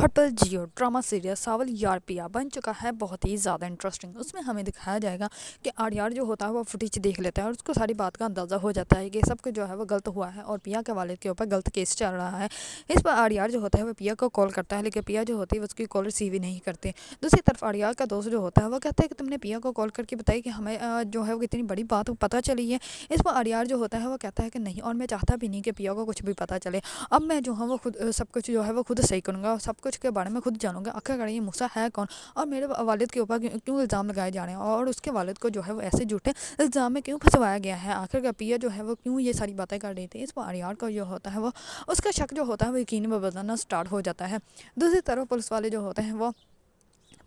Hot पर जियो drama serial सावल यार पिया बन चुका है बहुत ही ज़्यादा इंटरेस्टिंग। उसमें हमें दिखाया जाएगा कि आर्यार जो होता है वो फुटेज देख लेता है और उसको सारी बात का अंदाज़ा हो जाता है कि सब कुछ जो है वो गलत हुआ है और पिया के वालिद के ऊपर गलत केस चल रहा है। इस पर आर्यार जो होता है वो पिया को कॉल करता है, लेकिन पिया जो होती है उसकी कॉल रिसीव ही नहीं करती। दूसरी तरफ आर्यार का दोस्त जो होता है वो कहता है कि तुमने पिया को कॉल करके बताई कि हमें जो है वो कितनी बड़ी बात पता चली है। इस पर आर्यार जो होता है वो कहता है कि नहीं, और मैं चाहता भी नहीं कि पिया को कुछ भी पता चले। अब मैं जो हूँ वो खुद सब कुछ जो है वो खुद सही करूँगा और सब कुछ के बारे में खुद जानूंगा आखिरकार ये मूसा है कौन और मेरे वालिद के ऊपर क्यों इल्ज़ाम लगाए जा रहे हैं और उसके वालिद को जो है वो ऐसे झूठे इल्ज़ाम में क्यों फंसवाया गया है। आखिरकार पिया जो है वो क्यों ये सारी बातें कर रही थी। इस पर आर्यार को जो होता है वो उसका शक जो होता है वो यकीन में बदलना स्टार्ट हो जाता है। दूसरी तरफ पुलिस वाले जो होते हैं वो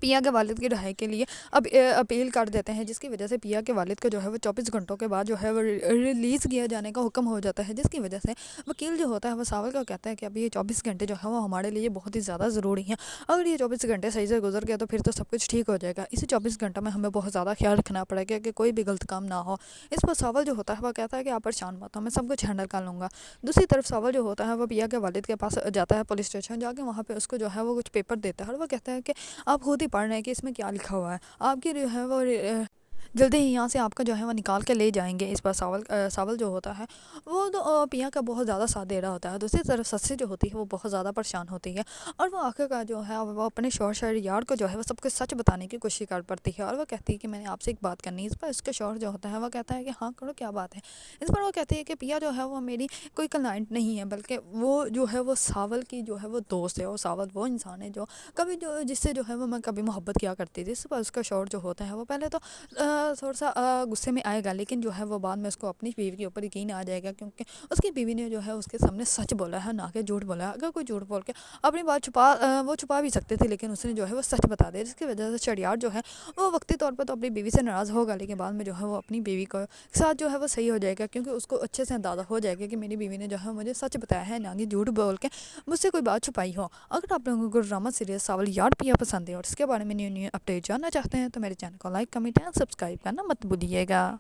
पिया के वालिद की रिहाई के लिए अब अपील कर देते हैं, जिसकी वजह से पिया के वालिद को जो है वो 24 घंटों के बाद जो है वो रिलीज़ किया जाने का हुक्म हो जाता है। जिसकी वजह से वकील जो होता है वो सावल को कहता है कि अभी ये 24 घंटे जो है वो हमारे लिए बहुत ही ज़्यादा ज़रूरी हैं। अगर ये 24 घंटे सही से गुजर गया तो फिर तो सब कुछ ठीक हो जाएगा। इसी 24 घंटों में हमें बहुत ज़्यादा ख्याल रखना पड़ेगा कि कोई भी गलत काम ना हो। इस पर सावल जो होता है वो कहता है कि आप परेशान मत हो, मैं सब कुछ हैंडल कर लूँगा। दूसरी तरफ सावल जो होता है वो पिया के वालिद के पास जाता है पुलिस स्टेशन, जाके वहाँ पे उसको जो है वो कुछ पेपर देता है और वो कहता है कि आप खुद ही पढ़ रहे हैं कि इसमें क्या लिखा हुआ है, आपकी जो है वो जल्दी ही यहाँ से आपका जो है वो निकाल के ले जाएंगे। इस पर सावल जो होता है वो तो पिया का बहुत ज़्यादा साथ दे रहा होता है। दूसरी तरफ सस्सी जो होती है वो बहुत ज़्यादा परेशान होती है और वो आखिरकार जो है वो अपने शौहर यार को जो है वो सब कुछ सच बताने की कोशिश कर पड़ती है और वो कहती है कि मैंने आपसे एक बात करनी है। इस पर उसके शौहर जो होता है वो कहता है कि हाँ करो, क्या बात है। इस पर वो कहती है कि पिया जो है वो मेरी कोई क्लाइंट नहीं है, बल्कि वो जो है वो सावल की जो है वो दोस्त है और सावल वो इंसान है जो कभी जो जिससे जो है वो मैं कभी मोहब्बत किया करती थी। इस पर उसका शौहर जो होता है वो पहले तो थोड़ा सा गुस्से में आएगा, लेकिन जो है वो बाद में उसको अपनी बीवी के ऊपर यकीन आ जाएगा, क्योंकि उसकी बीवी ने जो है उसके सामने सच बोला है, ना कि झूठ बोला है। अगर कोई झूठ बोल के अपनी बात वो छुपा भी सकते थे, लेकिन उसने जो है वो सच बता दिया, जिसकी वजह से शरियार जो है वो वक्ती तौर पर तो अपनी बीवी से नाराज़ होगा, लेकिन बाद में जो है वो अपनी बीवी को साथ जो है वो सही हो जाएगा, क्योंकि उसको अच्छे से अंदाज़ा हो जाएगा कि मेरी बीवी ने जो है मुझे सच बताया है, ना कि झूठ बोल के मुझसे कोई बात छुपाई हो। अगर आप लोगों को ड्रामा सीरियल सावल यार पिया पसंद है और इसके बारे में न्यू न्यू अपडेट जानना चाहते हैं तो मेरे चैनल को लाइक, कमेंट एंड सब्सक्राइब करना मत भूलिएगा।